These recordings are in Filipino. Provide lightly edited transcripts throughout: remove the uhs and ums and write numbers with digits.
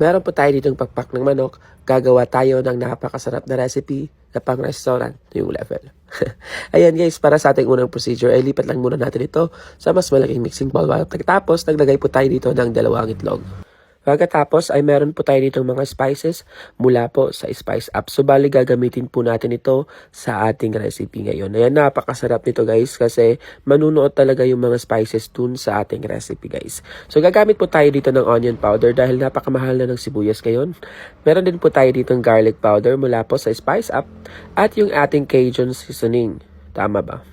Meron po tayo ditong pakpak ng manok. Gagawa tayo ng napakasarap na recipe na pang restaurant yung level. Ayan guys, para sa ating unang procedure ay lipat lang muna natin ito sa mas malaking mixing bowl. Pagkatapos, naglagay po tayo dito ng 2 itlog. Pagkatapos ay meron po tayo ditong mga spices mula po sa Spice Up. So bali gagamitin po natin ito sa ating recipe ngayon. Ayan, napakasarap nito guys kasi manunuot talaga yung mga spices dun sa ating recipe guys. So gagamit po tayo dito ng onion powder dahil napakamahal na ng sibuyas ngayon. Meron din po tayo ditong garlic powder mula po sa Spice Up at yung ating Cajun seasoning. Tama ba?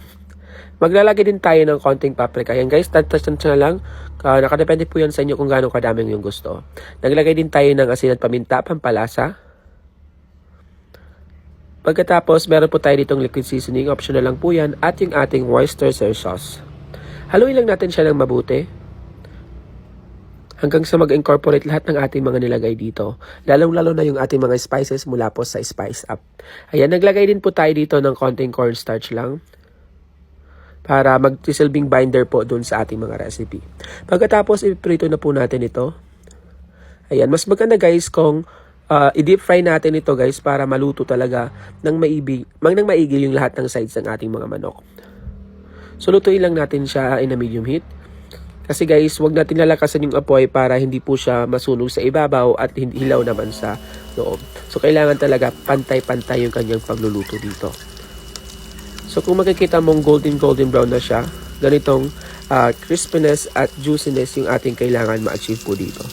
Maglalagay din tayo ng konting paprika. Yan guys, tansya na lang. Nakadepende po yan sa inyo kung gaano kadaming yung gusto. Naglagay din tayo ng asin at paminta, pampalasa. Pagkatapos, meron po tayo ditong liquid seasoning. Optional lang po yan. At yung ating Worcestershire sauce. Haluin lang natin siya ng mabuti. Hanggang sa mag-incorporate lahat ng ating mga nilagay dito. Lalong-lalo na yung ating mga spices mula po sa Spice Up. Ayan, naglagay din po tayo dito ng konting cornstarch lang para magsisilbing binder po dun sa ating mga recipe. Pagkatapos, iprito na po natin ito. Ayan, mas maganda guys kung i-deep fry natin ito guys para maluto talaga ng maigi yung lahat ng sides ng ating mga manok. So, lutuin lang natin siya in a medium heat. Kasi guys, wag natin lalakasan yung apoy para hindi po siya masunog sa ibabaw at hindi hilaw naman sa loob. So, kailangan talaga pantay-pantay yung kanyang pagluluto dito. So kung makikita mong golden brown na siya, ganitong crispiness at juiciness yung ating kailangan ma-achieve po dito.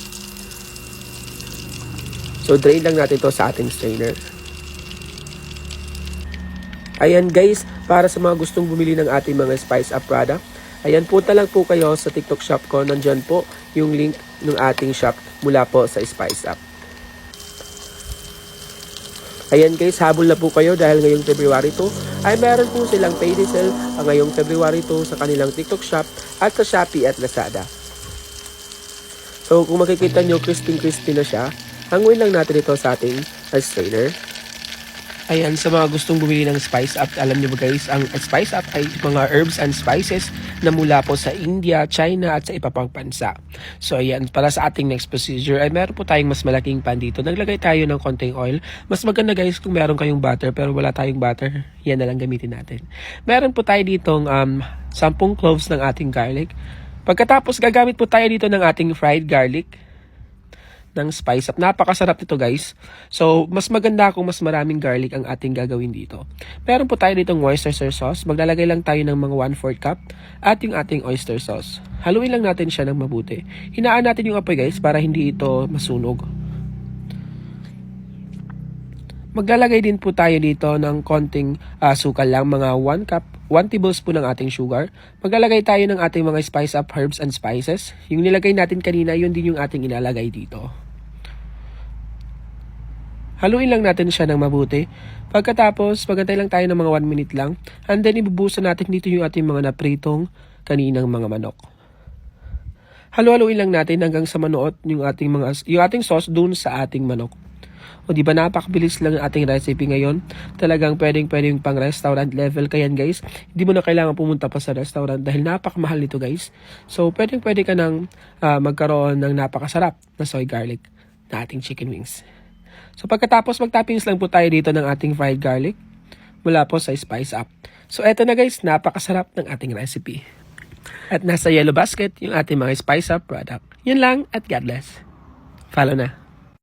So drain lang natin to sa ating strainer. Ayan guys, para sa mga gustong bumili ng ating mga Spice Up product, ayan, punta lang po kayo sa TikTok shop ko. Nandyan po yung link ng ating shop mula po sa Spice Up. Ayan guys, habol na po kayo dahil ngayong February 2 ay meron po silang payday sale ngayong February 2 sa kanilang TikTok shop at sa Shopee at Lazada. So kung makikita nyo, crispy na siya, hanguin lang natin ito sa ating strainer. Ayan, sa mga gustong bumili ng Spice Up, alam nyo ba guys, ang Spice Up ay mga herbs and spices na mula po sa India, China at sa iba pang bansa. So ayan, para sa ating next procedure ay meron po tayong mas malaking pan dito. Naglagay tayo ng konting oil. Mas maganda guys kung meron kayong butter pero wala tayong butter, yan na lang gamitin natin. Meron po tayo ditong 10 cloves ng ating garlic. Pagkatapos gagamit po tayo dito ng ating fried garlic ng Spice Up. Napakasarap nito guys. So, mas maganda kung mas maraming garlic ang ating gagawin dito. Meron po tayo ditong Worcestershire sauce. Maglalagay lang tayo ng mga 1/4 cup at yung ating oyster sauce. Haluin lang natin siya ng mabuti. Hinaan natin yung apoy guys para hindi ito masunog. Maglalagay din po tayo dito ng konting sukal lang, mga 1 tablespoon ng ating sugar. Maglalagay tayo ng ating mga Spice Up herbs and spices. Yung nilagay natin kanina, yun din yung ating ilalagay dito. Haluin lang natin siya ng mabuti. Pagkatapos, magantay lang tayo ng mga 1 minute lang. And then, ibubusan natin dito yung ating mga napritong kaninang mga manok. Halu-haluin lang natin hanggang sa manuot yung ating sauce dun sa ating manok. O di ba napakabilis lang ang ating recipe ngayon. Talagang pwedeng pang restaurant level. Kaya guys, hindi mo na kailangan pumunta pa sa restaurant dahil napakamahal nito guys. So pwede ka nang magkaroon ng napakasarap na soy garlic na ating chicken wings. So pagkatapos mag-toppings lang po tayo dito ng ating fried garlic mula po sa Spice Up. So eto na guys, napakasarap ng ating recipe. At nasa yellow basket yung ating mga Spice Up product. Yun lang at God bless. Follow na.